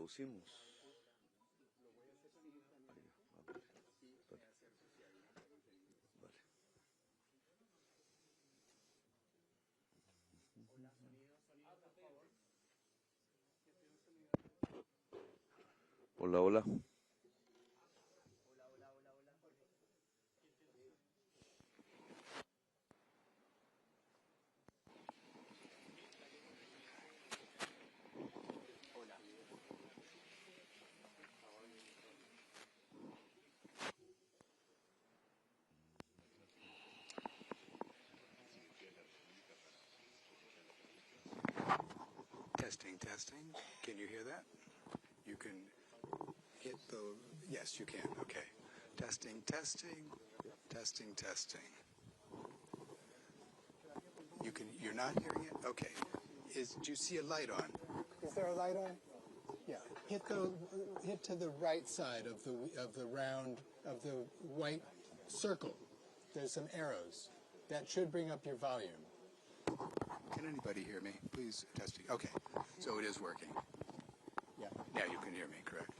reproducimos. Ahí, vale. Vale. Hola, hola. Testing, testing. Can you hear that? You can hit the, yes, you can, okay. Testing, testing, testing, testing. You're not hearing it? Okay. Do you see a light on? Is there a light on? Yeah. Hit to the right side of the round, of the white circle. There's some arrows. That should bring up your volume. Can anybody hear me? Please, testing. Okay. So it is working. Yeah. Now you can hear me, correct?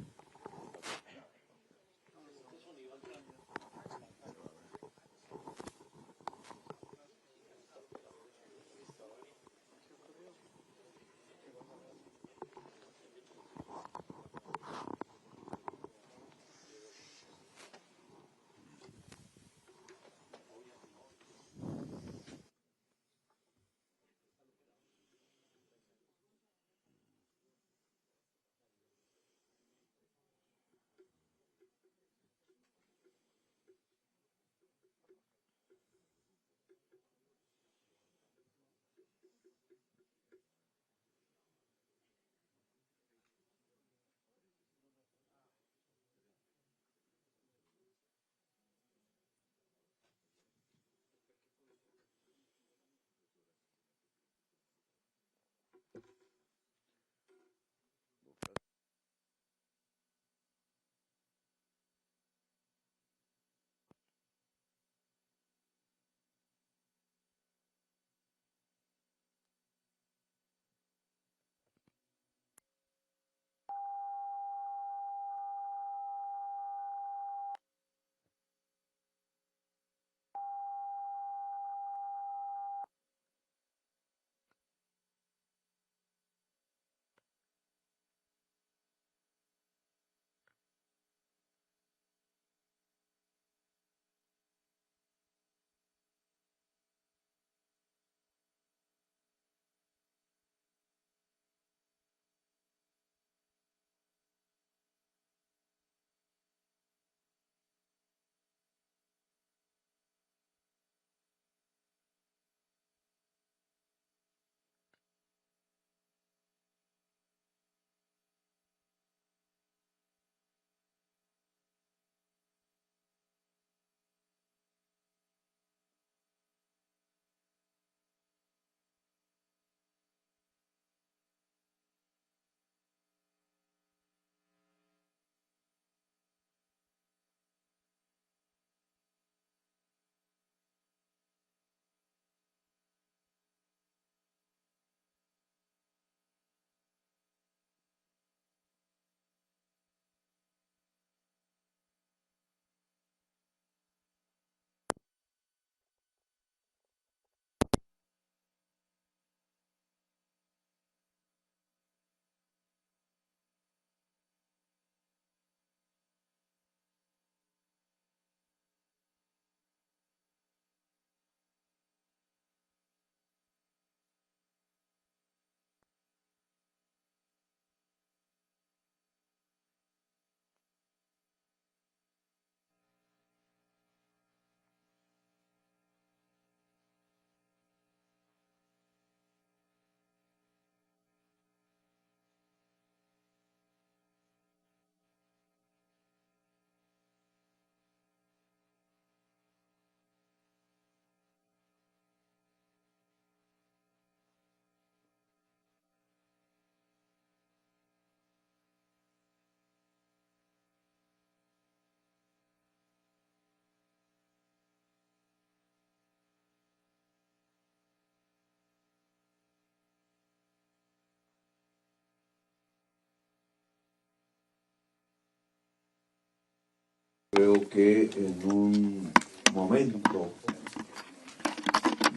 Creo que en un momento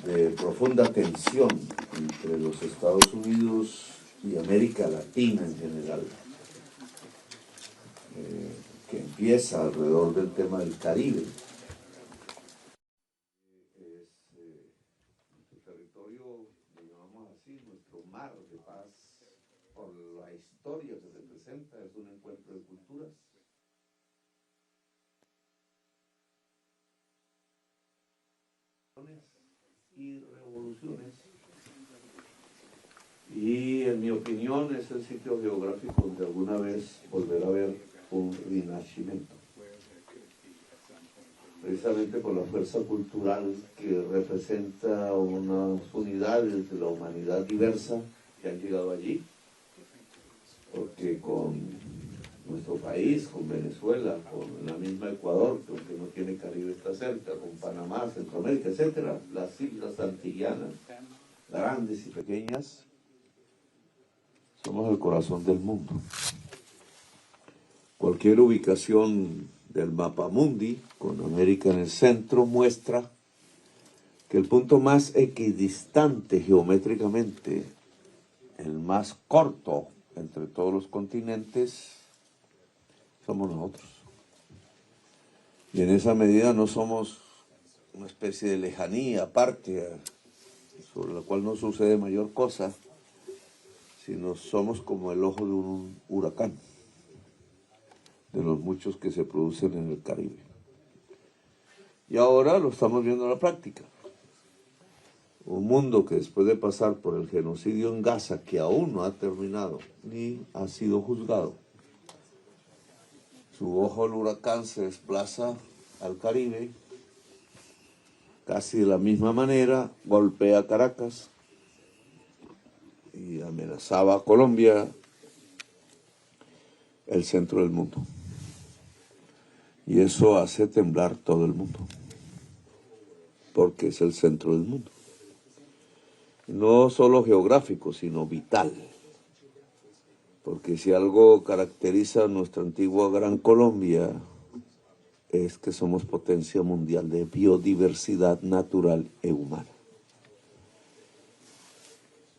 de profunda tensión entre los Estados Unidos y América Latina en general, que empieza alrededor del tema del Caribe, nuestro territorio, lo llamamos así, nuestro mar de paz, por la historia que representa, es un encuentro de culturas. Y revoluciones, y en mi opinión es el sitio geográfico donde alguna vez volverá a haber un renacimiento, precisamente por la fuerza cultural que representa unas unidades de la humanidad diversa que han llegado allí, porque con nuestro país, con Venezuela, con la misma Ecuador, que aunque no tiene Caribe está cerca, con Panamá, Centroamérica, etcétera, las islas antillanas, grandes y pequeñas, somos el corazón del mundo. Cualquier ubicación del mapamundi, con América en el centro, muestra que el punto más equidistante geométricamente, el más corto entre todos los continentes, somos nosotros. Y en esa medida no somos una especie de lejanía aparte, sobre la cual no sucede mayor cosa, sino somos como el ojo de un huracán, de los muchos que se producen en el Caribe. Y ahora lo estamos viendo en la práctica. Un mundo que después de pasar por el genocidio en Gaza, que aún no ha terminado, ni ha sido juzgado, su ojo del huracán se desplaza al Caribe, casi de la misma manera, golpea Caracas y amenazaba a Colombia, el centro del mundo. Y eso hace temblar todo el mundo, porque es el centro del mundo. No solo geográfico, sino vital. Porque si algo caracteriza a nuestra antigua Gran Colombia, es que somos potencia mundial de biodiversidad natural e humana.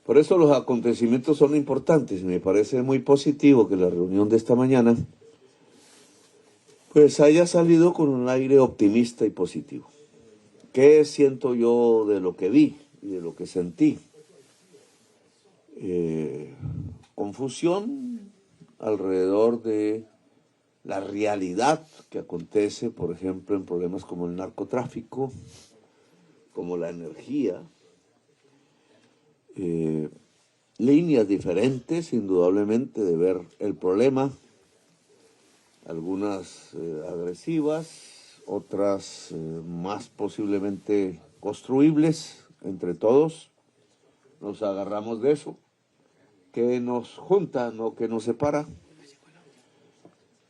Por eso los acontecimientos son importantes y me parece muy positivo que la reunión de esta mañana pues haya salido con un aire optimista y positivo. ¿Qué siento yo de lo que vi y de lo que sentí? Confusión alrededor de la realidad que acontece, por ejemplo, en problemas como el narcotráfico, como la energía, líneas diferentes, indudablemente, de ver el problema, algunas agresivas, otras más posiblemente construibles entre todos. Nos agarramos de eso, que nos junta, no que nos separa.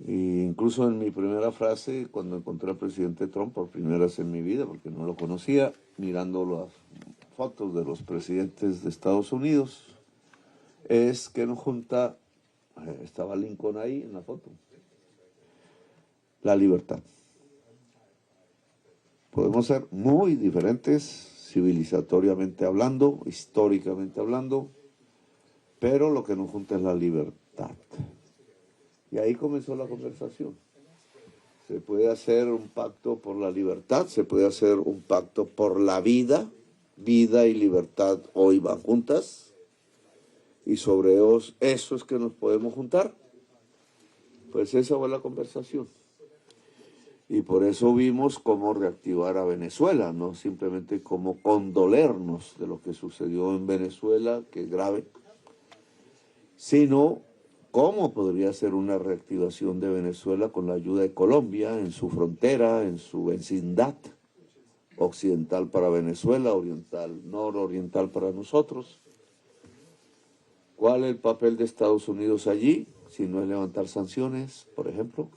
E incluso en mi primera frase, cuando encontré al presidente Trump por primera vez en mi vida, porque no lo conocía, mirando las fotos de los presidentes de Estados Unidos, es que nos junta, estaba Lincoln ahí en la foto, la libertad. Podemos ser muy diferentes, civilizatoriamente hablando, históricamente hablando, pero lo que nos junta es la libertad. Y ahí comenzó la conversación. Se puede hacer un pacto por la libertad, se puede hacer un pacto por la vida. Vida y libertad hoy van juntas. Y sobre eso es que nos podemos juntar. Pues esa fue la conversación. Y por eso vimos cómo reactivar a Venezuela, no simplemente cómo condolernos de lo que sucedió en Venezuela, que es grave, sino cómo podría ser una reactivación de Venezuela con la ayuda de Colombia en su frontera, en su vecindad, occidental para Venezuela, oriental, nororiental para nosotros. ¿Cuál es el papel de Estados Unidos allí? Si no es levantar sanciones, por ejemplo,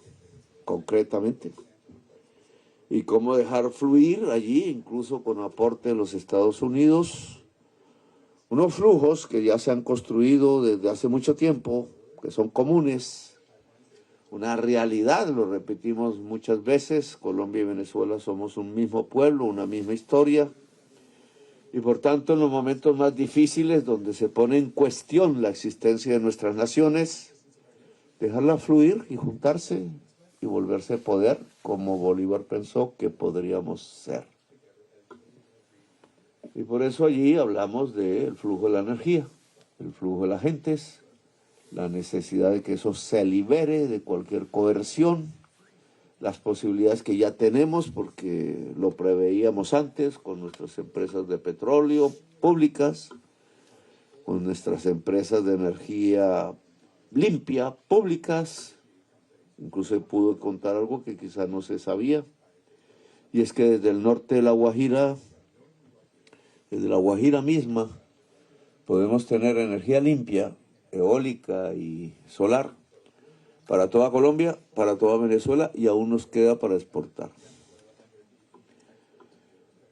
concretamente. Y cómo dejar fluir allí, incluso con aporte de los Estados Unidos, unos flujos que ya se han construido desde hace mucho tiempo, que son comunes, una realidad, lo repetimos muchas veces, Colombia y Venezuela somos un mismo pueblo, una misma historia, y por tanto en los momentos más difíciles donde se pone en cuestión la existencia de nuestras naciones, dejarla fluir y juntarse y volverse poder como Bolívar pensó que podríamos ser. Y por eso allí hablamos del flujo de la energía, el flujo de las gentes, la necesidad de que eso se libere de cualquier coerción, las posibilidades que ya tenemos porque lo preveíamos antes con nuestras empresas de petróleo públicas, con nuestras empresas de energía limpia públicas. Incluso pude contar algo que quizás no se sabía, y es que desde el norte de La Guajira, desde La Guajira misma, podemos tener energía limpia, eólica y solar, para toda Colombia, para toda Venezuela, y aún nos queda para exportar.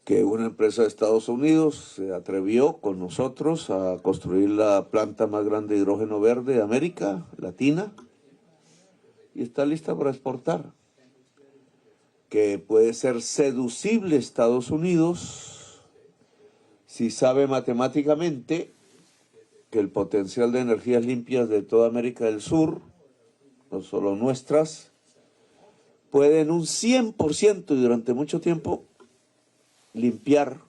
Que una empresa de Estados Unidos se atrevió con nosotros a construir la planta más grande de hidrógeno verde de América Latina, y está lista para exportar. Que puede ser seducible Estados Unidos si sabe matemáticamente que el potencial de energías limpias de toda América del Sur, no solo nuestras, pueden un 100% y durante mucho tiempo limpiar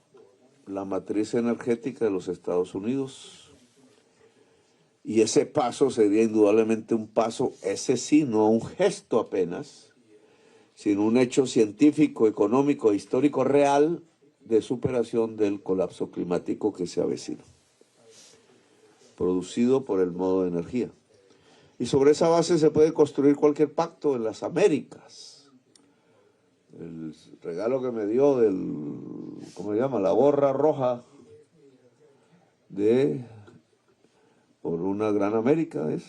la matriz energética de los Estados Unidos. Y ese paso sería indudablemente un paso, ese sí, no un gesto apenas, sino un hecho científico, económico e histórico real de superación del colapso climático que se avecina, producido por el modo de energía. Y sobre esa base se puede construir cualquier pacto en las Américas. El regalo que me dio del, ¿cómo se llama?, la gorra roja de por una gran América es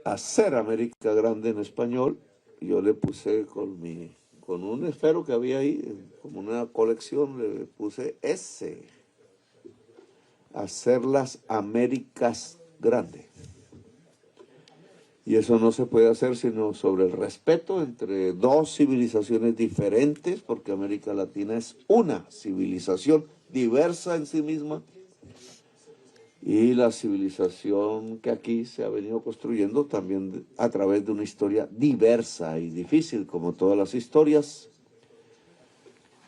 hacer América grande en español. Y yo le puse con un esfero que había ahí, como una colección, le puse ese, hacer las Américas grandes. Y eso no se puede hacer sino sobre el respeto entre dos civilizaciones diferentes, porque América Latina es una civilización diversa en sí misma, y la civilización que aquí se ha venido construyendo también a través de una historia diversa y difícil, como todas las historias,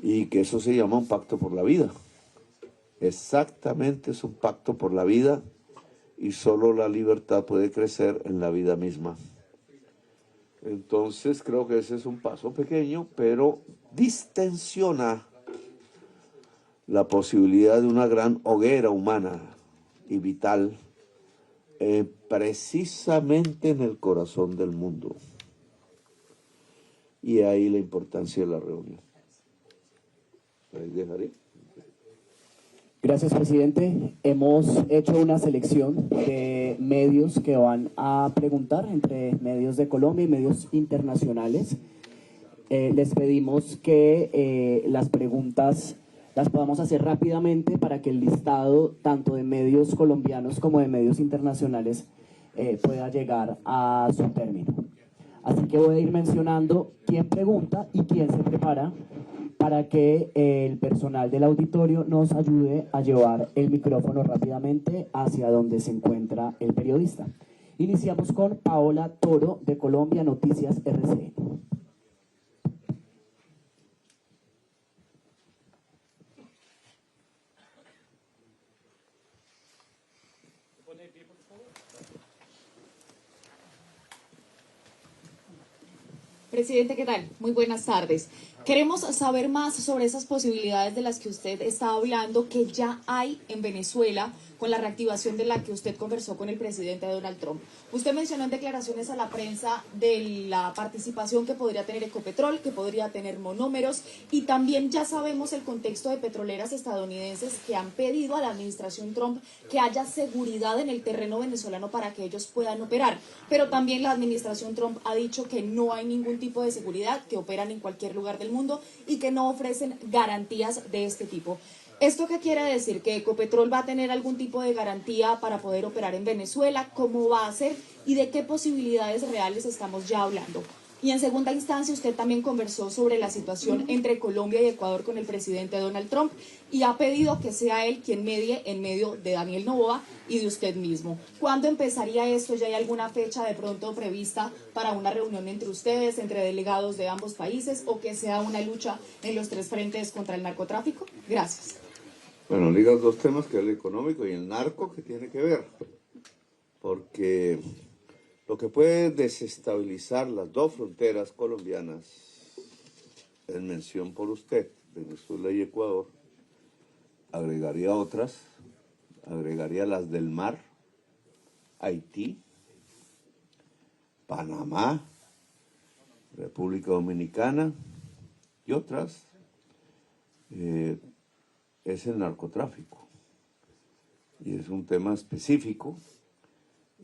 y que eso se llama un pacto por la vida. Exactamente, es un pacto por la vida, y solo la libertad puede crecer en la vida misma. Entonces creo que ese es un paso pequeño, pero distensiona la posibilidad de una gran hoguera humana y vital, precisamente en el corazón del mundo. Y ahí la importancia de la reunión. Ahí dejaré. Gracias, presidente. Hemos hecho una selección de medios que van a preguntar, entre medios de Colombia y medios internacionales. Les pedimos que las preguntas las podamos hacer rápidamente para que el listado tanto de medios colombianos como de medios internacionales pueda llegar a su término. Así que voy a ir mencionando quién pregunta y quién se prepara para que el personal del auditorio nos ayude a llevar el micrófono rápidamente hacia donde se encuentra el periodista. Iniciamos con Paola Toro, de Colombia Noticias RCN. Presidente, ¿qué tal? Muy buenas tardes. Queremos saber más sobre esas posibilidades de las que usted está hablando, que ya hay en Venezuela, con la reactivación de la que usted conversó con el presidente Donald Trump. Usted mencionó en declaraciones a la prensa de la participación que podría tener Ecopetrol, que podría tener monómeros, y también ya sabemos el contexto de petroleras estadounidenses que han pedido a la administración Trump que haya seguridad en el terreno venezolano para que ellos puedan operar. Pero también la administración Trump ha dicho que no hay ningún tipo de seguridad, que operan en cualquier lugar del mundo y que no ofrecen garantías de este tipo. ¿Esto qué quiere decir? ¿Que Ecopetrol va a tener algún tipo de garantía para poder operar en Venezuela? ¿Cómo va a ser? ¿Y de qué posibilidades reales estamos ya hablando? Y en segunda instancia, usted también conversó sobre la situación entre Colombia y Ecuador con el presidente Donald Trump y ha pedido que sea él quien medie en medio de Daniel Noboa y de usted mismo. ¿Cuándo empezaría esto? ¿Ya hay alguna fecha de pronto prevista para una reunión entre ustedes, entre delegados de ambos países, o que sea una lucha en los tres frentes contra el narcotráfico? Gracias. Bueno, ligas dos temas, que es el económico y el narco, que tiene que ver. Porque lo que puede desestabilizar las dos fronteras colombianas, en mención por usted, Venezuela y Ecuador, agregaría otras, agregaría las del mar, Haití, Panamá, República Dominicana y otras, es el narcotráfico. Y es un tema específico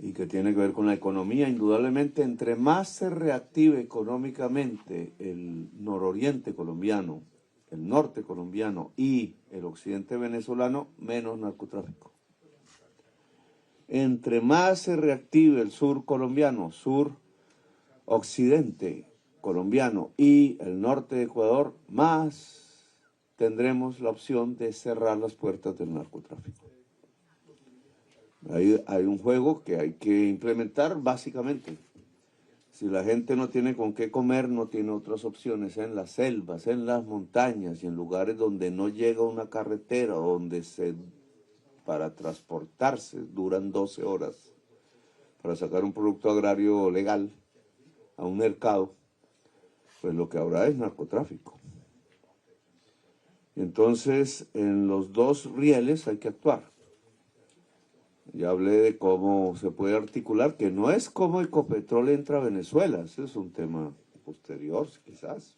y que tiene que ver con la economía. Indudablemente, entre más se reactive económicamente el nororiente colombiano, el norte colombiano y el occidente venezolano, menos narcotráfico. Entre más se reactive el sur colombiano, sur occidente colombiano y el norte de Ecuador, más tendremos la opción de cerrar las puertas del narcotráfico. Hay un juego que hay que implementar básicamente. Si la gente no tiene con qué comer, no tiene otras opciones en las selvas, en las montañas y en lugares donde no llega una carretera, donde para transportarse duran 12 horas para sacar un producto agrario legal a un mercado, pues lo que habrá es narcotráfico. Entonces, en los dos rieles hay que actuar. Ya hablé de cómo se puede articular, que no es cómo Ecopetrol entra a Venezuela, ese es un tema posterior quizás.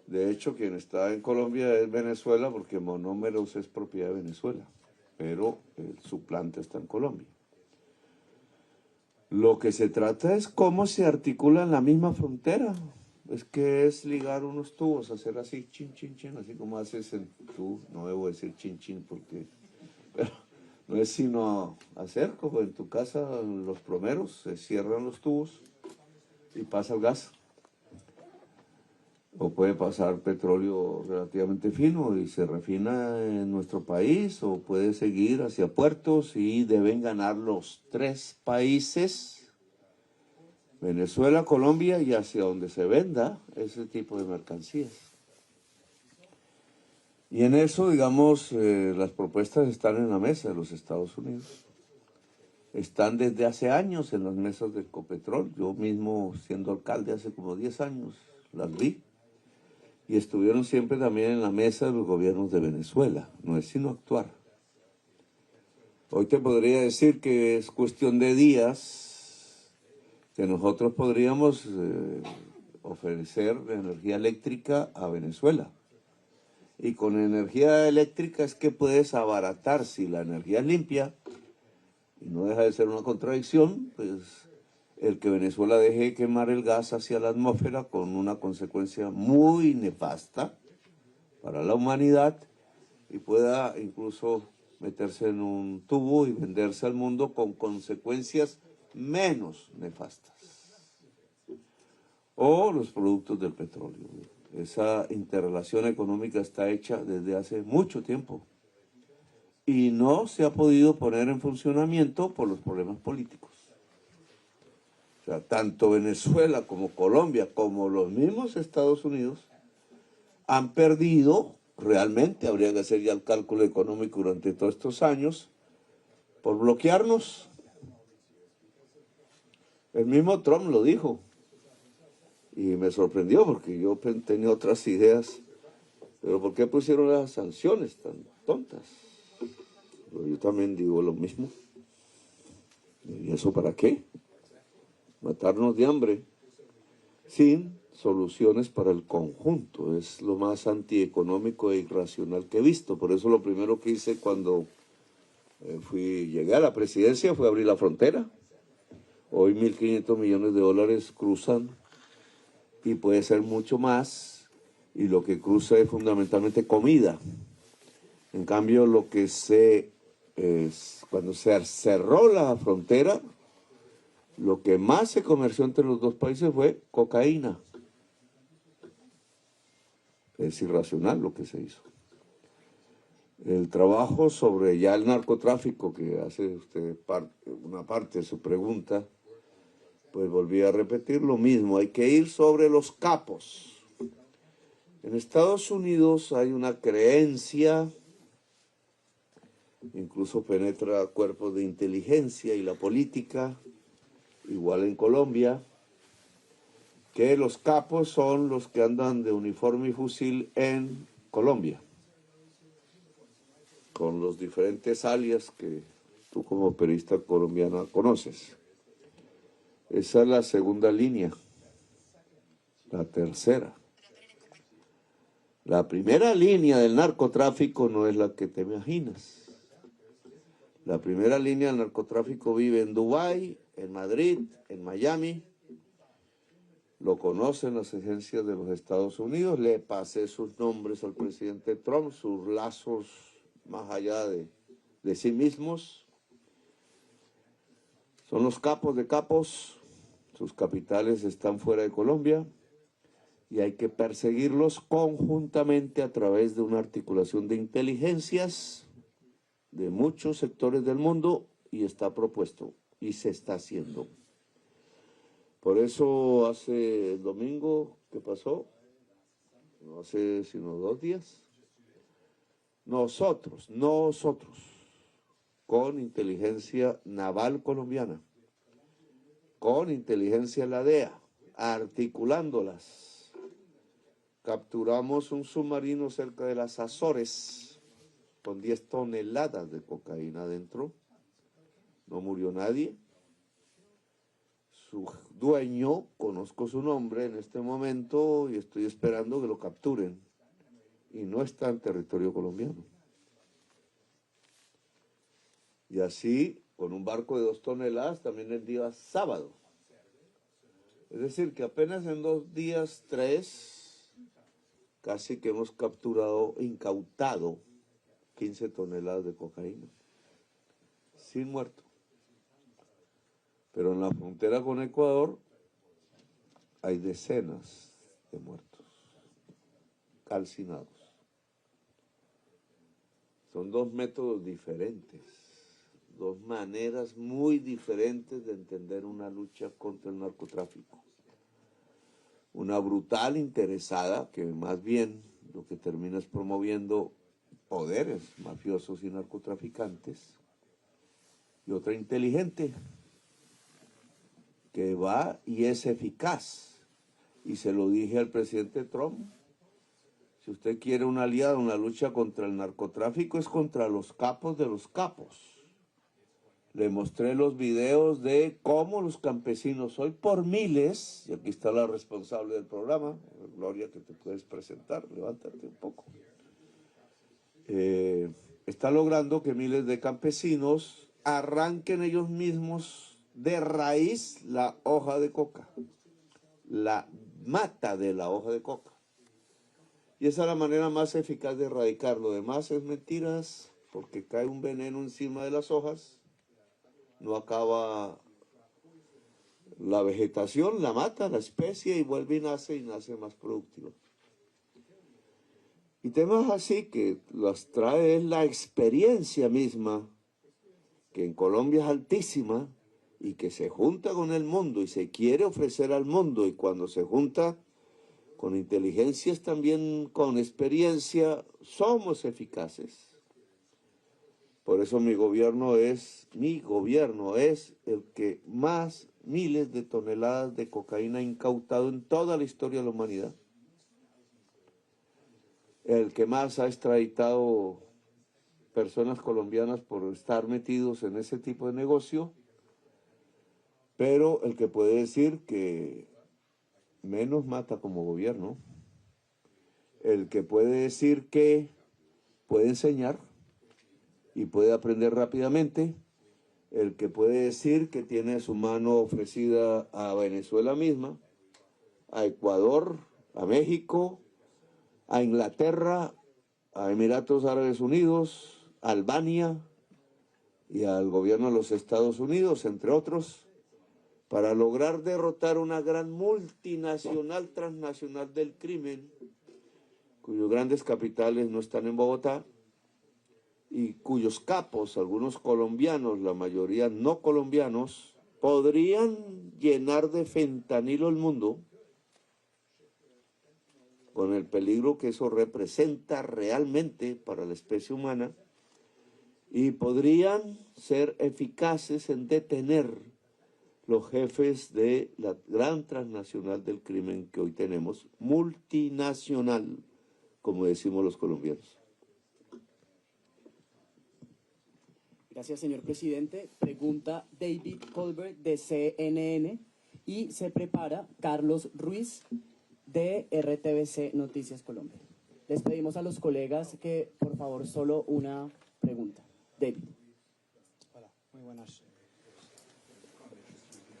De hecho, quien está en Colombia es Venezuela, porque Monómeros es propiedad de Venezuela, pero su planta está en Colombia. Lo que se trata es cómo se articula en la misma frontera. Es que es ligar unos tubos, hacer así, chin, chin, chin, así como haces en tú, no debo decir chin, chin, porque... Pero no es sino hacer como en tu casa, los plomeros, se cierran los tubos y pasa el gas. O puede pasar petróleo relativamente fino y se refina en nuestro país, o puede seguir hacia puertos y deben ganar los tres países, Venezuela, Colombia y hacia donde se venda ese tipo de mercancías. Y en eso, digamos, las propuestas están en la mesa de los Estados Unidos. Están desde hace años en las mesas de Ecopetrol. Yo mismo, siendo alcalde hace como 10 años, las vi. Y estuvieron siempre también en la mesa de los gobiernos de Venezuela. No es sino actuar. Hoy te podría decir que es cuestión de días que nosotros podríamos ofrecer energía eléctrica a Venezuela. Y con energía eléctrica es que puedes abaratar, si la energía es limpia, y no deja de ser una contradicción, pues el que Venezuela deje quemar el gas hacia la atmósfera con una consecuencia muy nefasta para la humanidad y pueda incluso meterse en un tubo y venderse al mundo con consecuencias menos nefastas. O los productos del petróleo. Esa interrelación económica está hecha desde hace mucho tiempo y no se ha podido poner en funcionamiento por los problemas políticos. O sea, tanto Venezuela como Colombia, como los mismos Estados Unidos, han perdido, realmente habría que hacer ya el cálculo económico durante todos estos años, por bloquearnos. El mismo Trump lo dijo. Y me sorprendió porque yo tenía otras ideas. Pero ¿por qué pusieron las sanciones tan tontas? Pero yo también digo lo mismo. ¿Y eso para qué? Matarnos de hambre sin soluciones para el conjunto. Es lo más antieconómico e irracional que he visto. Por eso lo primero que hice cuando llegué a la presidencia fue abrir la frontera. Hoy $1.500 millones cruzan y puede ser mucho más y lo que cruza es fundamentalmente comida. En cambio, cuando se cerró la frontera, lo que más se comerció entre los dos países fue cocaína. Es irracional lo que se hizo. El trabajo sobre ya el narcotráfico, que hace usted una parte de su pregunta, pues volví a repetir lo mismo. Hay que ir sobre los capos. En Estados Unidos hay una creencia, incluso penetra cuerpos de inteligencia y la política, igual en Colombia, que los capos son los que andan de uniforme y fusil en Colombia, con los diferentes alias que tú como periodista colombiana conoces. Esa es la segunda línea. La tercera. La primera línea del narcotráfico no es la que te imaginas. La primera línea del narcotráfico vive en Dubái, en Madrid, en Miami. Lo conocen las agencias de los Estados Unidos. Le pasé sus nombres al presidente Trump, sus lazos más allá de sí mismos. Son los capos de capos. Sus capitales están fuera de Colombia. Y hay que perseguirlos conjuntamente a través de una articulación de inteligencias de muchos sectores del mundo, y está propuesto y se está haciendo. Por eso hace el domingo que pasó, no hace sino 2 días, nosotros, con inteligencia naval colombiana, con inteligencia de la DEA, articulándolas, capturamos un submarino cerca de las Azores con 10 toneladas de cocaína adentro. No murió nadie. Su dueño, conozco su nombre en este momento y estoy esperando que lo capturen. Y no está en territorio colombiano. Y así, con un barco de 2 toneladas, también el día sábado. Es decir, que apenas en 2 días, 3, casi que hemos capturado, incautado 15 toneladas de cocaína, sin muerto. Pero en la frontera con Ecuador hay decenas de muertos, calcinados. Son 2 métodos diferentes, 2 maneras muy diferentes de entender una lucha contra el narcotráfico. Una brutal interesada, que más bien lo que termina es promoviendo poderes mafiosos y narcotraficantes, y otra inteligente, que va y es eficaz. Y se lo dije al presidente Trump, si usted quiere un aliado en la lucha contra el narcotráfico, es contra los capos de los capos. Le mostré los videos de cómo los campesinos hoy por miles, y aquí está la responsable del programa, Gloria, que te puedes presentar, levántate un poco, está logrando que miles de campesinos arranquen ellos mismos de raíz la hoja de coca, la mata de la hoja de coca. Y esa es la manera más eficaz de erradicar. Lo demás es mentiras, porque cae un veneno encima de las hojas, no acaba la vegetación, la mata, la especie, y vuelve y nace más productiva. Y temas así que las trae es la experiencia misma, que en Colombia es altísima, y que se junta con el mundo y se quiere ofrecer al mundo, y cuando se junta con inteligencias también con experiencia, somos eficaces. Por eso mi gobierno es el que más miles de toneladas de cocaína ha incautado en toda la historia de la humanidad. El que más ha extraditado personas colombianas por estar metidos en ese tipo de negocio, pero el que puede decir que menos mata como gobierno, el que puede decir que puede enseñar y puede aprender rápidamente, el que puede decir que tiene su mano ofrecida a Venezuela misma, a Ecuador, a México, a Inglaterra, a Emiratos Árabes Unidos, a Albania y al gobierno de los Estados Unidos, entre otros, para lograr derrotar una gran multinacional transnacional del crimen, cuyos grandes capitales no están en Bogotá, y cuyos capos, algunos colombianos, la mayoría no colombianos, podrían llenar de fentanilo el mundo, con el peligro que eso representa realmente para la especie humana, y podrían ser eficaces en detener los jefes de la gran transnacional del crimen que hoy tenemos, multinacional, como decimos los colombianos. Gracias, señor presidente. Pregunta David Colbert de CNN y se prepara Carlos Ruiz de RTBC Noticias Colombia. Les pedimos a los colegas que, por favor, solo una pregunta. David. Hola, muy buenas.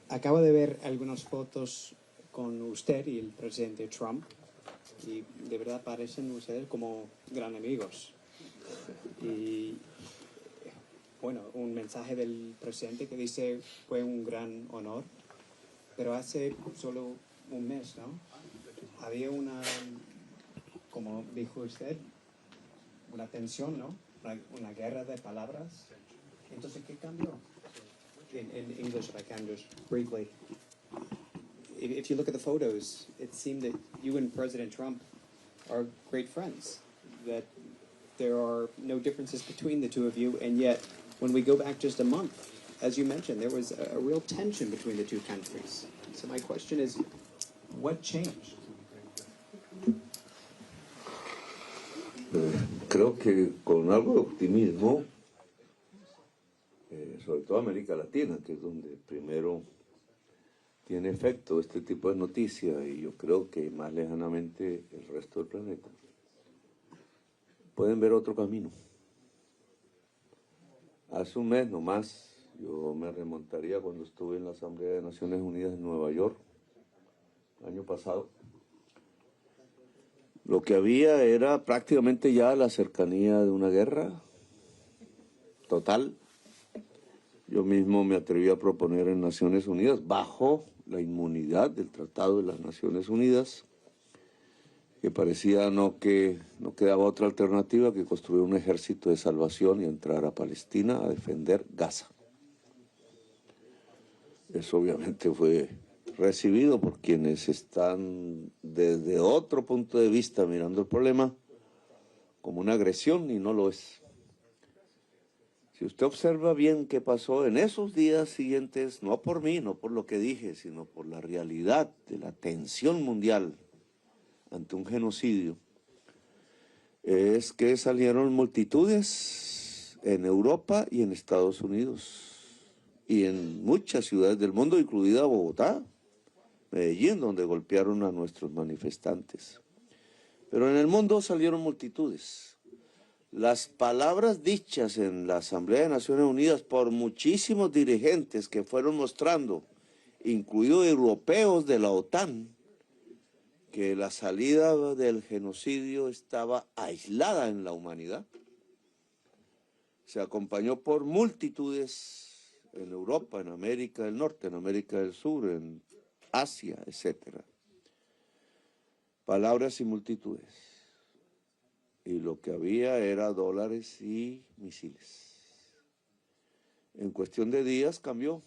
Acabo de ver algunas fotos con usted y el presidente Trump y de verdad parecen ustedes como gran amigos. Y bueno, un mensaje del presidente que dice fue un gran honor, pero hace solo un mes, ¿no? Había una, como dijo usted, una tensión, ¿no? Una guerra de palabras. Entonces, ¿qué cambió? In English, if I can just briefly. If you look at the photos, it seemed that you and President Trump are great friends, that there are no differences between the two of you, and yet, when we go back just a month, as you mentioned, there was a real tension between the two countries. So my question is, what changed? Creo que con algo de optimismo, sobre todo América Latina, que es donde primero tiene efecto este tipo de noticias, y yo creo que más lejanamente el resto del planeta, pueden ver otro camino. Hace un mes nomás, yo me remontaría cuando estuve en la Asamblea de Naciones Unidas en Nueva York, año pasado. Lo que había era prácticamente ya la cercanía de una guerra total. Yo mismo me atreví a proponer en Naciones Unidas, bajo la inmunidad del Tratado de las Naciones Unidas, que parecía que no quedaba otra alternativa que construir un ejército de salvación y entrar a Palestina a defender Gaza. Eso obviamente fue recibido por quienes están desde otro punto de vista mirando el problema como una agresión, y no lo es. Si usted observa bien qué pasó en esos días siguientes, no por mí, no por lo que dije, sino por la realidad de la tensión mundial ante un genocidio, es que salieron multitudes en Europa y en Estados Unidos y en muchas ciudades del mundo, incluida Bogotá, Medellín, donde golpearon a nuestros manifestantes. Pero en el mundo salieron multitudes. Las palabras dichas en la Asamblea de Naciones Unidas por muchísimos dirigentes que fueron mostrando, incluidos europeos de la OTAN, que la salida del genocidio estaba aislada en la humanidad, se acompañó por multitudes en Europa, en América del Norte, en América del Sur, en Asia, etc. Palabras y multitudes. Y lo que había era dólares y misiles. En cuestión de días cambió.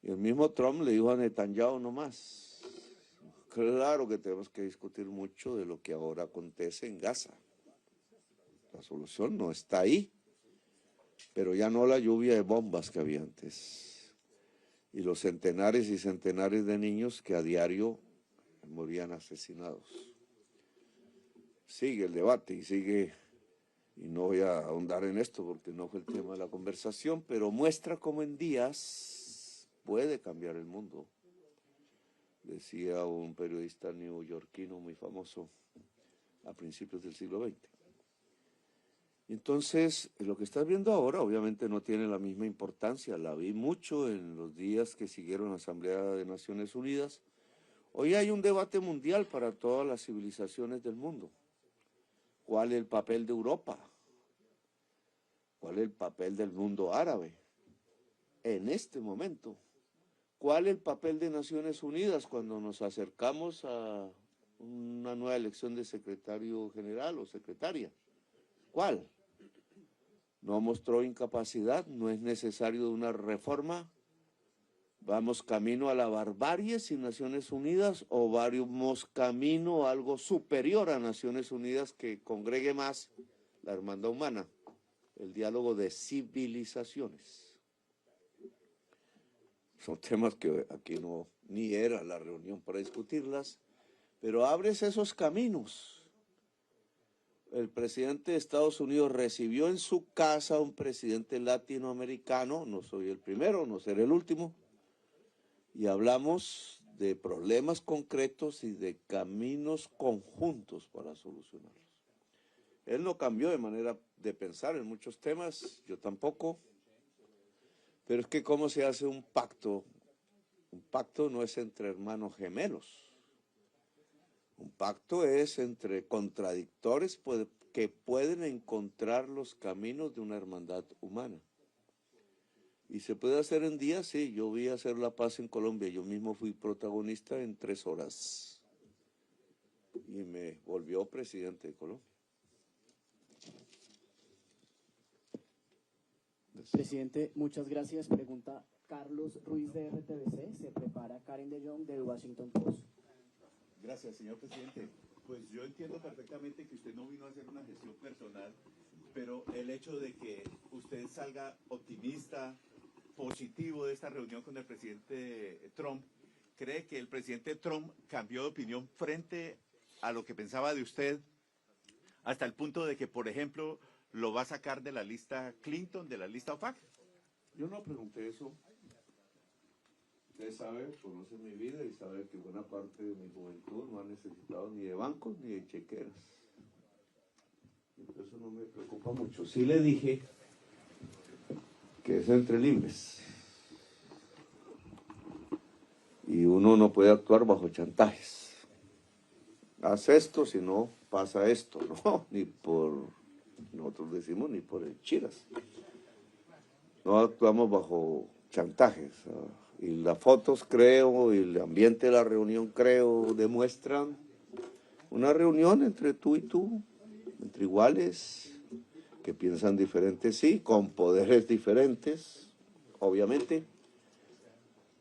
Y el mismo Trump le dijo a Netanyahu no más. Claro que tenemos que discutir mucho de lo que ahora acontece en Gaza. La solución no está ahí, pero ya no la lluvia de bombas que había antes. Y los centenares y centenares de niños que a diario morían asesinados. Sigue el debate y sigue, y no voy a ahondar en esto porque no fue el tema de la conversación, pero muestra cómo en días puede cambiar el mundo. Decía un periodista neoyorquino muy famoso a principios del siglo XX. Entonces, lo que estás viendo ahora obviamente no tiene la misma importancia, la vi mucho en los días que siguieron la Asamblea de Naciones Unidas. Hoy hay un debate mundial para todas las civilizaciones del mundo. ¿Cuál es el papel de Europa? ¿Cuál es el papel del mundo árabe? En este momento, ¿cuál es el papel de Naciones Unidas cuando nos acercamos a una nueva elección de secretario general o secretaria? ¿Cuál? No mostró incapacidad, no es necesario una reforma. ¿Vamos camino a la barbarie sin Naciones Unidas o vamos camino a algo superior a Naciones Unidas que congregue más la hermandad humana, el diálogo de civilizaciones? Son temas que aquí no, ni era la reunión para discutirlas, pero abres esos caminos. El presidente de Estados Unidos recibió en su casa a un presidente latinoamericano, no soy el primero, no seré el último, y hablamos de problemas concretos y de caminos conjuntos para solucionarlos. Él no cambió de manera de pensar en muchos temas, yo tampoco, pero es que ¿cómo se hace un pacto? Un pacto no es entre hermanos gemelos. Un pacto es entre contradictores que pueden encontrar los caminos de una hermandad humana. ¿Y se puede hacer en días? Sí, yo vi hacer la paz en Colombia, yo mismo fui protagonista en 3 horas. Y me volvió presidente de Colombia. Presidente, muchas gracias. Pregunta Carlos Ruiz de RTBC. Se prepara Karen de Jong del Washington Post. Gracias, señor presidente. Pues yo entiendo perfectamente que usted no vino a hacer una gestión personal, pero el hecho de que usted salga optimista, positivo de esta reunión con el presidente Trump, ¿cree que el presidente Trump cambió de opinión frente a lo que pensaba de usted hasta el punto de que, por ejemplo, lo va a sacar de la lista Clinton, de la lista OFAC? Yo no pregunté eso. Usted sabe, conoce mi vida y sabe que buena parte de mi juventud no ha necesitado ni de bancos ni de chequeras. Eso no me preocupa mucho. Sí le dije que es entre libres. Y uno no puede actuar bajo chantajes. Haz esto, si no pasa esto. No, ni por, nosotros decimos, ni por el chiras. No actuamos bajo chantajes. Y las fotos, creo, y el ambiente de la reunión, creo, demuestran una reunión entre tú y tú, entre iguales, que piensan diferentes, sí, con poderes diferentes, obviamente,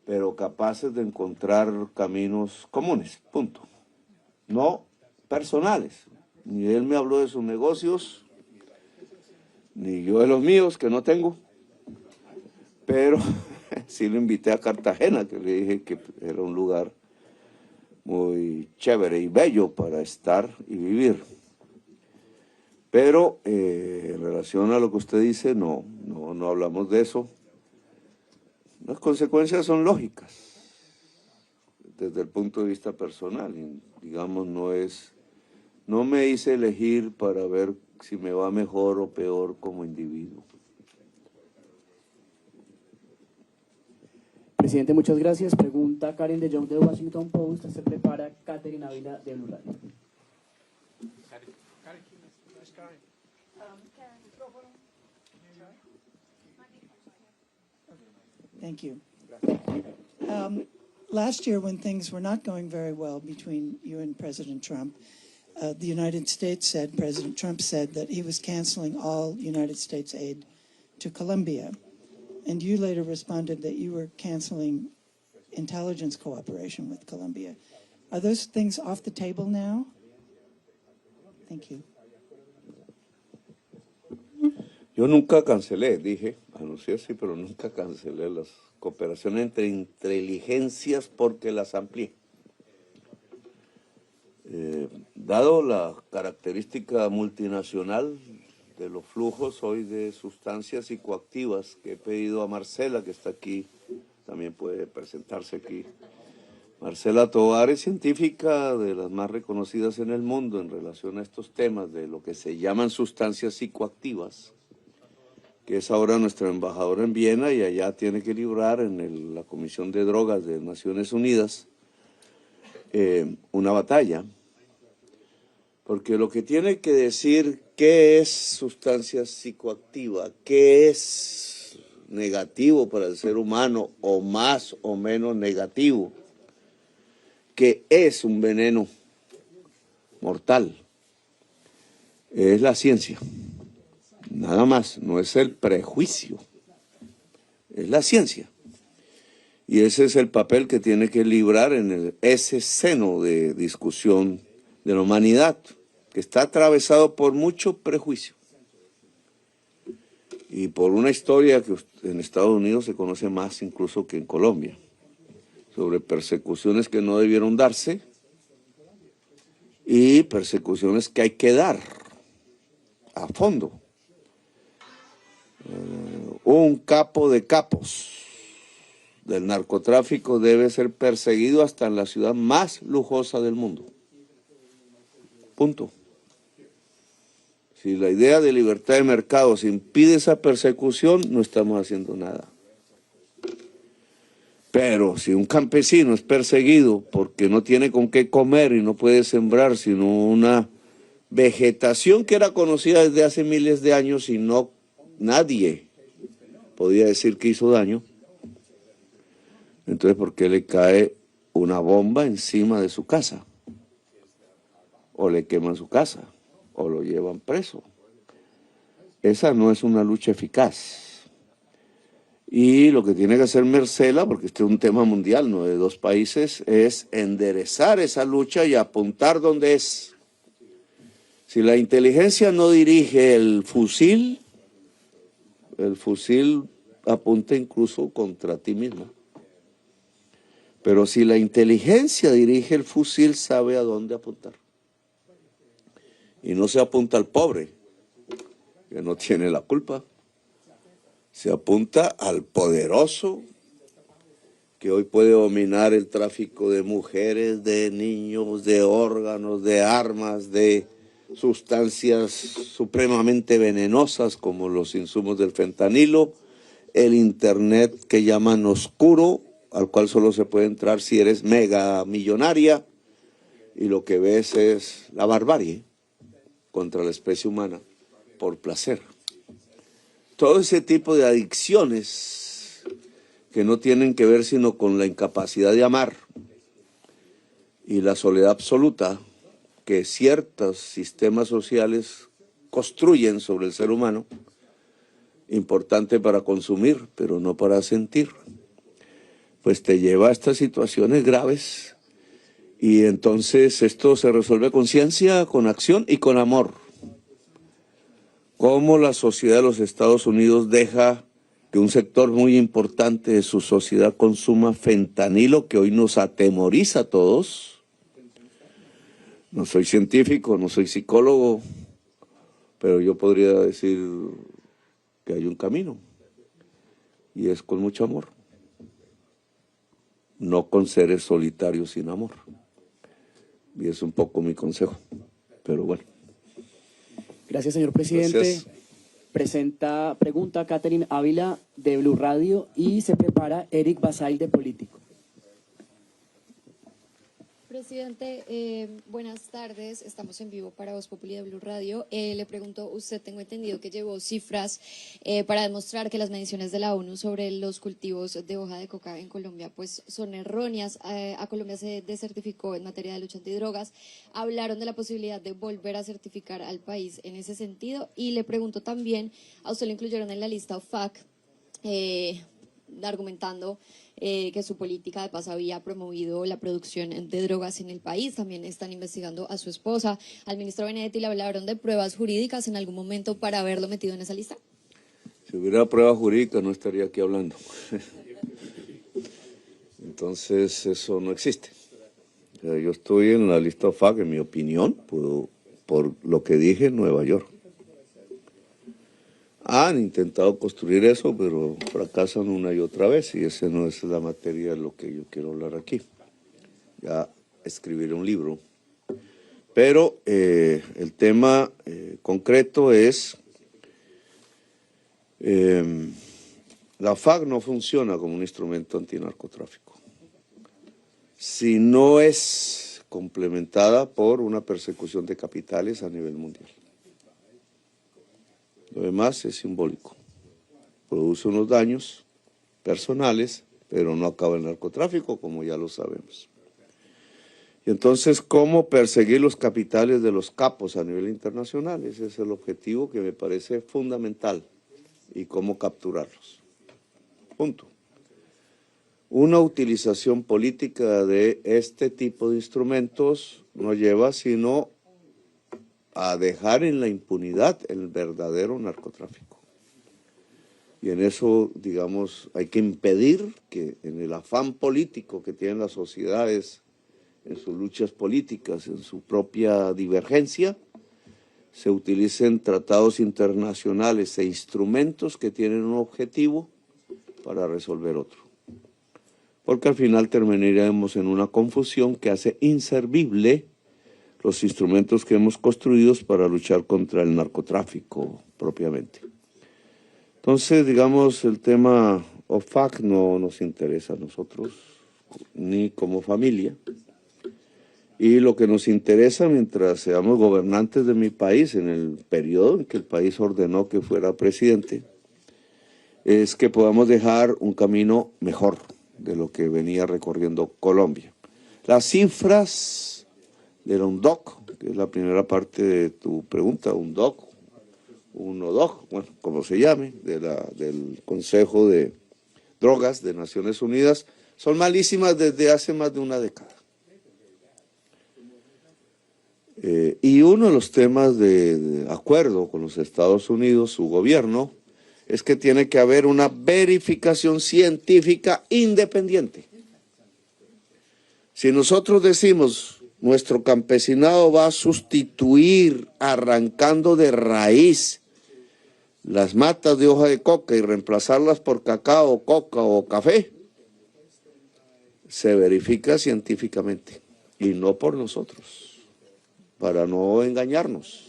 pero capaces de encontrar caminos comunes, punto. No personales. Ni él me habló de sus negocios, ni yo de los míos, que no tengo, pero sí lo invité a Cartagena, que le dije que era un lugar muy chévere y bello para estar y vivir. Pero en relación a lo que usted dice, no hablamos de eso. Las consecuencias son lógicas, desde el punto de vista personal. Y, digamos, no me hice elegir para ver si me va mejor o peor como individuo. Presidente, muchas gracias. Pregunta Karen de Jong del Washington Post. Se prepara Catherine Ávila de Blue Radio. Thank you. Last year, when things were not going very well between you and President Trump, the United States said, President Trump said that he was canceling all United States aid to Colombia. And you later responded that you were canceling intelligence cooperation with Colombia. Are those things off the table now? Thank you. Yo nunca cancelé, dije, anuncié sí, pero nunca cancelé las cooperaciones entre inteligencias porque las amplié. Dado la característica multinacional de los flujos hoy de sustancias psicoactivas que he pedido a Marcela, que está aquí, también puede presentarse aquí. Marcela Tovar es científica de las más reconocidas en el mundo en relación a estos temas de lo que se llaman sustancias psicoactivas, que es ahora nuestra embajadora en Viena y allá tiene que librar en la Comisión de Drogas de Naciones Unidas una batalla, porque lo que tiene que decir qué es sustancia psicoactiva, qué es negativo para el ser humano o más o menos negativo, qué es un veneno mortal, es la ciencia, nada más, no es el prejuicio, es la ciencia. Y ese es el papel que tiene que librar en ese seno de discusión de la humanidad, que está atravesado por mucho prejuicio. Y por una historia que en Estados Unidos se conoce más incluso que en Colombia, sobre persecuciones que no debieron darse y persecuciones que hay que dar a fondo. Un capo de capos del narcotráfico debe ser perseguido hasta en la ciudad más lujosa del mundo. Punto. Si la idea de libertad de mercado se impide esa persecución, no estamos haciendo nada. Pero si un campesino es perseguido porque no tiene con qué comer y no puede sembrar sino una vegetación que era conocida desde hace miles de años y no nadie podía decir que hizo daño, entonces ¿por qué le cae una bomba encima de su casa? O le queman su casa, o lo llevan preso. Esa no es una lucha eficaz. Y lo que tiene que hacer Marcela, porque este es un tema mundial, no de dos países, es enderezar esa lucha y apuntar donde es. Si la inteligencia no dirige el fusil apunta incluso contra ti mismo. Pero si la inteligencia dirige el fusil, sabe a dónde apuntar. Y no se apunta al pobre, que no tiene la culpa. Se apunta al poderoso, que hoy puede dominar el tráfico de mujeres, de niños, de órganos, de armas, de sustancias supremamente venenosas como los insumos del fentanilo, el internet que llaman oscuro, al cual solo se puede entrar si eres mega millonaria, y lo que ves es la barbarie contra la especie humana por placer. Todo ese tipo de adicciones que no tienen que ver sino con la incapacidad de amar y la soledad absoluta que ciertos sistemas sociales construyen sobre el ser humano, importante para consumir, pero no para sentir, pues te lleva a estas situaciones graves. Y entonces esto se resuelve con ciencia, con acción y con amor. Cómo la sociedad de los Estados Unidos deja que un sector muy importante de su sociedad consuma fentanilo, que hoy nos atemoriza a todos. No soy científico, no soy psicólogo, pero yo podría decir que hay un camino, y es con mucho amor, no con seres solitarios sin amor. Y es un poco mi consejo, pero bueno. Gracias, señor presidente. Gracias. Pregunta Catherine Ávila de Blue Radio y se prepara Eric Basay de Político. Presidente, buenas tardes. Estamos en vivo para Voz Populi de Blue Radio. Le pregunto, usted tengo entendido que llevó cifras para demostrar que las mediciones de la ONU sobre los cultivos de hoja de coca en Colombia pues son erróneas. A Colombia se desertificó en materia de lucha antidrogas. Hablaron de la posibilidad de volver a certificar al país en ese sentido. Y le pregunto también, a usted lo incluyeron en la lista OFAC, argumentando que su política de paz había promovido la producción de drogas en el país. También están investigando a su esposa. Al ministro Benedetti le hablaron de pruebas jurídicas en algún momento para haberlo metido en esa lista. Si hubiera pruebas jurídicas no estaría aquí hablando. Entonces eso no existe. Yo estoy en la lista OFAC, en mi opinión, por lo que dije en Nueva York. Han intentado construir eso, pero fracasan una y otra vez, y esa no es la materia de lo que yo quiero hablar aquí. Ya escribiré un libro. Pero el tema concreto es, la FAC no funciona como un instrumento antinarcotráfico. si no es complementada por una persecución de capitales a nivel mundial. Lo demás es simbólico. Produce unos daños personales, pero no acaba el narcotráfico, como ya lo sabemos. Y entonces, ¿cómo perseguir los capitales de los capos a nivel internacional? Ese es el objetivo que me parece fundamental. Y cómo capturarlos. Punto. Una utilización política de este tipo de instrumentos no lleva sino a dejar en la impunidad el verdadero narcotráfico. Y en eso, digamos, hay que impedir que en el afán político que tienen las sociedades, en sus luchas políticas, en su propia divergencia, se utilicen tratados internacionales e instrumentos que tienen un objetivo para resolver otro. Porque al final terminaríamos en una confusión que hace inservible los instrumentos que hemos construido para luchar contra el narcotráfico propiamente. Entonces, digamos, el tema OFAC no nos interesa a nosotros, ni como familia. Y lo que nos interesa mientras seamos gobernantes de mi país, en el periodo en que el país ordenó que fuera presidente, es que podamos dejar un camino mejor de lo que venía recorriendo Colombia. Las cifras de la UNODC, que es la primera parte de tu pregunta, UNODC, bueno, como se llame, del Consejo de Drogas de Naciones Unidas, son malísimas desde hace más de una década. Y uno de los temas de acuerdo con los Estados Unidos, su gobierno, es que tiene que haber una verificación científica independiente. Si nosotros decimos, nuestro campesinado va a sustituir arrancando de raíz las matas de hoja de coca y reemplazarlas por cacao, coca o café, se verifica científicamente y no por nosotros, para no engañarnos.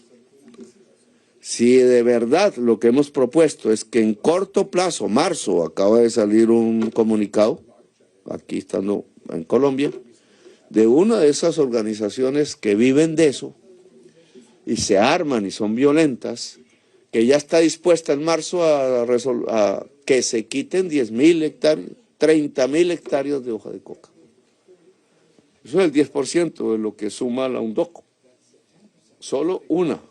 Si de verdad lo que hemos propuesto es que en corto plazo, marzo, acaba de salir un comunicado, aquí estando en Colombia, de una de esas organizaciones que viven de eso y se arman y son violentas, que ya está dispuesta en marzo a que se quiten 10.000 hectáreas, 30.000 hectáreas de hoja de coca. Eso es el 10% de lo que suma la UNODC. Solo una.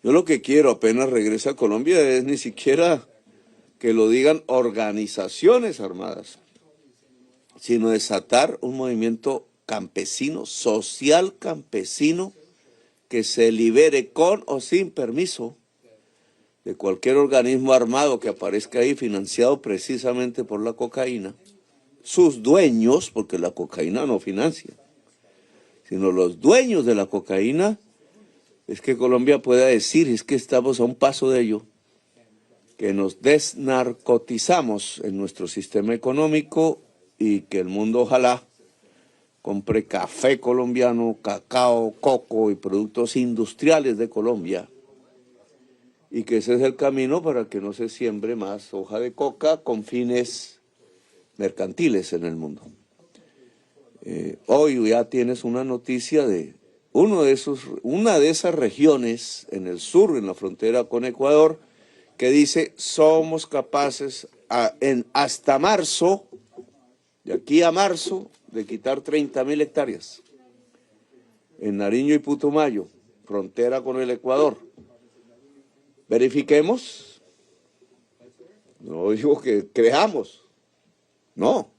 Yo lo que quiero apenas regrese a Colombia es ni siquiera que lo digan organizaciones armadas, sino desatar un movimiento campesino, social campesino, que se libere con o sin permiso de cualquier organismo armado que aparezca ahí financiado precisamente por la cocaína, sus dueños, porque la cocaína no financia, sino los dueños de la cocaína. Es que Colombia pueda decir, es que estamos a un paso de ello, que nos desnarcotizamos en nuestro sistema económico y que el mundo ojalá compre café colombiano, cacao, coco y productos industriales de Colombia, y que ese es el camino para que no se siembre más hoja de coca con fines mercantiles en el mundo. Hoy ya tienes una noticia de una de esas regiones en el sur, en la frontera con Ecuador, que dice, somos capaces hasta marzo, de aquí a marzo, de quitar 30.000 hectáreas. En Nariño y Putumayo, frontera con el Ecuador. Verifiquemos. No digo que creamos. No.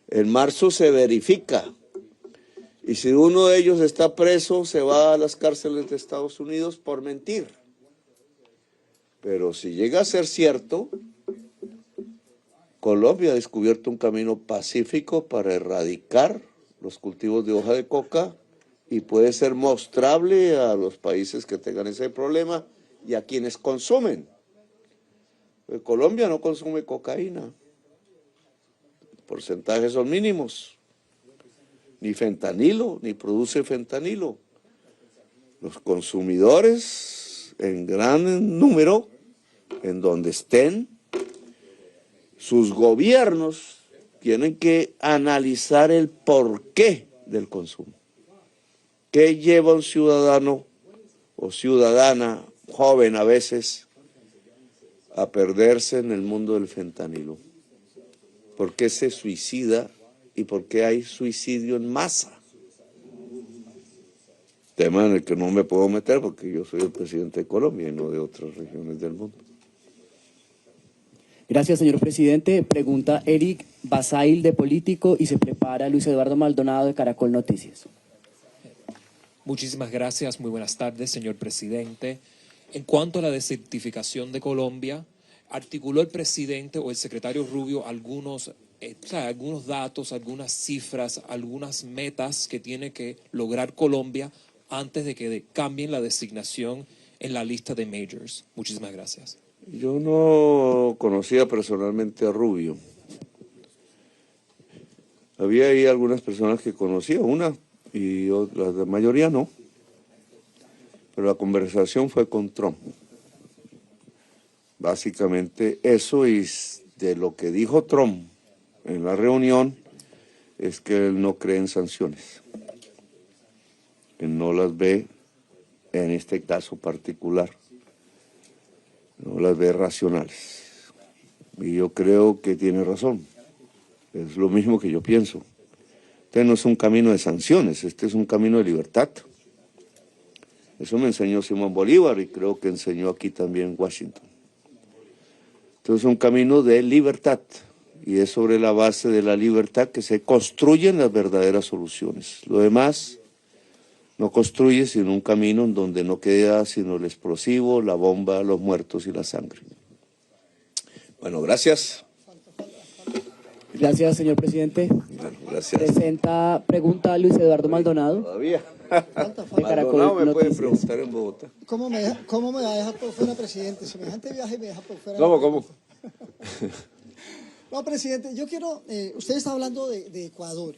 En marzo se verifica. Y si uno de ellos está preso, se va a las cárceles de Estados Unidos por mentir. Pero si llega a ser cierto, Colombia ha descubierto un camino pacífico para erradicar los cultivos de hoja de coca y puede ser mostrable a los países que tengan ese problema y a quienes consumen. Pues Colombia no consume cocaína. Los porcentajes son mínimos. Ni fentanilo, ni produce fentanilo. Los consumidores en gran número, en donde estén, sus gobiernos tienen que analizar el porqué del consumo. ¿Qué lleva a un ciudadano o ciudadana, joven a veces, a perderse en el mundo del fentanilo? ¿Por qué se suicida y por qué hay suicidio en masa? Tema en el que no me puedo meter porque yo soy el presidente de Colombia y no de otras regiones del mundo. Gracias, señor presidente. Pregunta Eric Basail, de Político, y se prepara Luis Eduardo Maldonado, de Caracol Noticias. Muchísimas gracias, muy buenas tardes, señor presidente. En cuanto a la desertificación de Colombia, articuló el presidente o el secretario Rubio algunos datos, algunas cifras, algunas metas que tiene que lograr Colombia antes de que cambien la designación en la lista de majors. Muchísimas gracias. Yo no conocía personalmente a Rubio. Había ahí algunas personas que conocía, una y la mayoría no. Pero la conversación fue con Trump. Básicamente eso, y de lo que dijo Trump en la reunión es que él no cree en sanciones, que no las ve en este caso particular, no las ve racionales. Y yo creo que tiene razón, es lo mismo que yo pienso. Este no es un camino de sanciones, este es un camino de libertad. Eso me enseñó Simón Bolívar y creo que enseñó aquí también Washington. Entonces es un camino de libertad, y es sobre la base de la libertad que se construyen las verdaderas soluciones. Lo demás no construye sino un camino en donde no queda sino el explosivo, la bomba, los muertos y la sangre. Bueno, gracias. Gracias, señor presidente. Bueno, gracias. Pregunta Luis Eduardo Maldonado. Todavía. De Caracol Maldonado me puede Noticias. preguntar en Bogotá. ¿Cómo me va a dejar por fuera, presidente? Semejante viaje me deja por fuera. ¿Cómo? No, presidente, yo quiero, usted está hablando de Ecuador.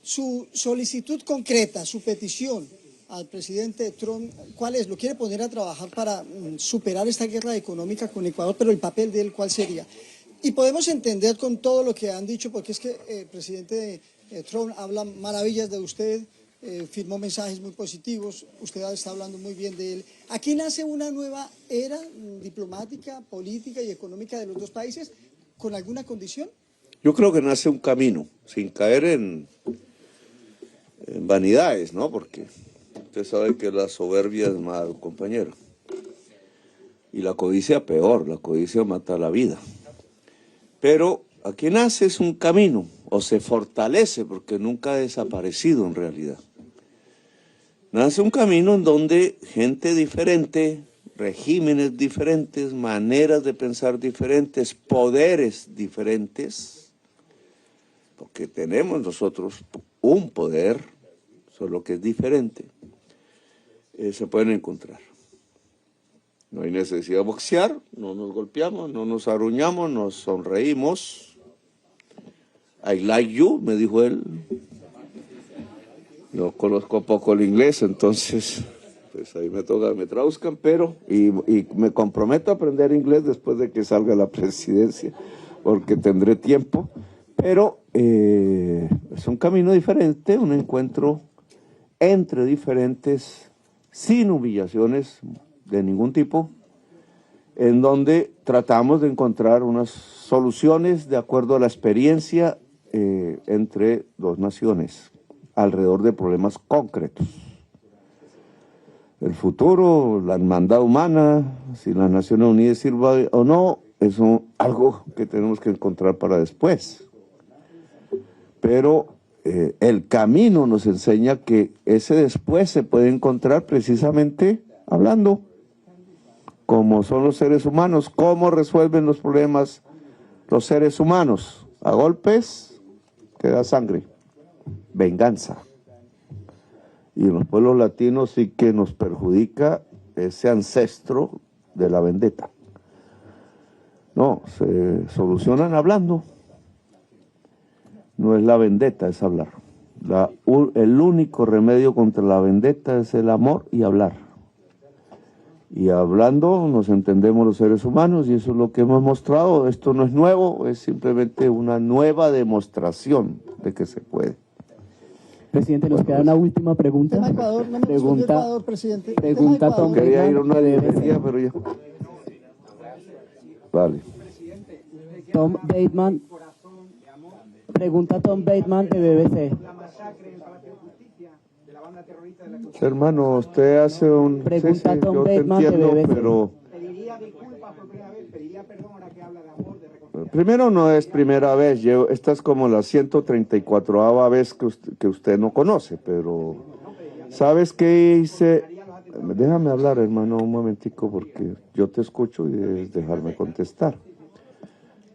Su solicitud concreta, su petición al presidente Trump, ¿cuál es? ¿Lo quiere poner a trabajar para superar esta guerra económica con Ecuador? Pero el papel de él, ¿cuál sería? Y podemos entender con todo lo que han dicho, porque es que el presidente Trump habla maravillas de usted, firmó mensajes muy positivos, usted está hablando muy bien de él. Aquí nace una nueva era diplomática, política y económica de los dos países, ¿con alguna condición? Yo creo que nace un camino, sin caer en vanidades, ¿no? Porque usted sabe que la soberbia es mal, compañero. Y la codicia peor, la codicia mata la vida. Pero aquí nace es un camino, o se fortalece, porque nunca ha desaparecido en realidad. Nace un camino en donde gente diferente, regímenes diferentes, maneras de pensar diferentes, poderes diferentes, porque tenemos nosotros un poder, solo que es diferente, se pueden encontrar. No hay necesidad de boxear, no nos golpeamos, no nos arruñamos, nos sonreímos. I like you, me dijo él. No conozco poco el inglés, entonces pues ahí me toca, me traduzcan, pero y me comprometo a aprender inglés después de que salga la presidencia, porque tendré tiempo, pero es un camino diferente, un encuentro entre diferentes, sin humillaciones de ningún tipo, en donde tratamos de encontrar unas soluciones de acuerdo a la experiencia entre dos naciones, alrededor de problemas concretos. El futuro, la hermandad humana, si las Naciones Unidas sirva o no, es algo que tenemos que encontrar para después. Pero el camino nos enseña que ese después se puede encontrar precisamente hablando, como son los seres humanos, cómo resuelven los problemas los seres humanos. A golpes queda sangre, venganza. Y en los pueblos latinos sí que nos perjudica ese ancestro de la vendetta. No, se solucionan hablando. No es la vendetta, es hablar. El único remedio contra la vendetta es el amor y hablar. Y hablando nos entendemos los seres humanos y eso es lo que hemos mostrado. Esto no es nuevo, es simplemente una nueva demostración de que se puede. Presidente, nos queda una última pregunta. Tema Ecuador, no me respondió Ecuador, presidente. Pregunta Tema Ecuador. Tom Quería ir a Bateman una de librería, BBC. pero ya. Vale. Tom Bateman. Pregunta Tom Bateman de BBC. Hermano, usted hace un... Pregunta Tom yo te Bateman de entiendo, BBC. pero... Primero, no es primera vez, esta es como la 134ª vez que usted no conoce, pero ¿sabes qué hice? Déjame hablar, hermano, un momentico, porque yo te escucho y debes dejarme contestar.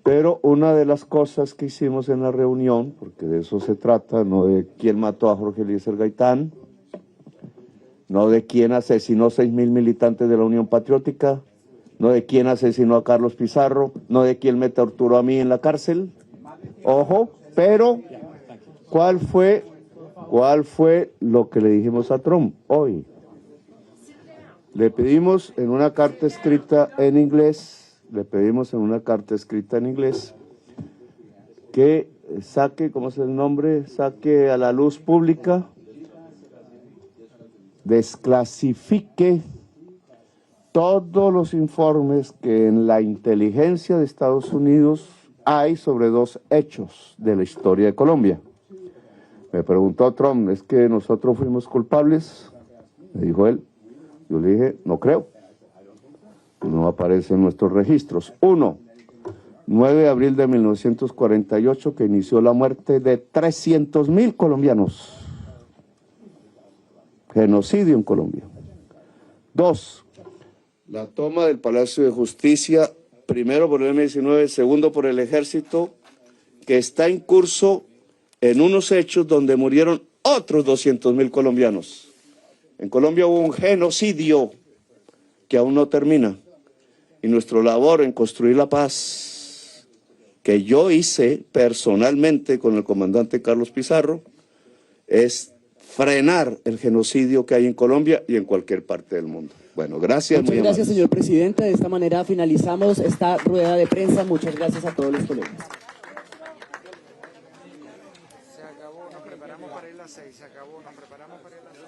Pero una de las cosas que hicimos en la reunión, porque de eso se trata, no de quién mató a Jorge Eliezer Gaitán, no de quién asesinó 6.000 militantes de la Unión Patriótica, no de quién asesinó a Carlos Pizarro, no de quién me torturó a mí en la cárcel. Ojo, pero ¿cuál fue lo que le dijimos a Trump hoy? Le pedimos en una carta escrita en inglés, que saque, ¿cómo es el nombre? Saque a la luz pública, desclasifique todos los informes que en la inteligencia de Estados Unidos hay sobre dos hechos de la historia de Colombia. Me preguntó Trump, ¿es que nosotros fuimos culpables? Me dijo él. Yo le dije, no creo. No aparece en nuestros registros. 1. 9 de abril de 1948, que inició la muerte de 300.000 colombianos. Genocidio en Colombia. 2. La toma del Palacio de Justicia, primero por el M-19, segundo por el Ejército, que está en curso en unos hechos donde murieron otros 200.000 colombianos. En Colombia hubo un genocidio que aún no termina. Y nuestra labor en construir la paz, que yo hice personalmente con el comandante Carlos Pizarro, es frenar el genocidio que hay en Colombia y en cualquier parte del mundo. Bueno, gracias. Muchas gracias, señor presidente. De esta manera finalizamos esta rueda de prensa. Muchas gracias a todos los colegas. Se acabó, nos preparamos para ir a las 6, se acabó, nos preparamos para ir a las 6.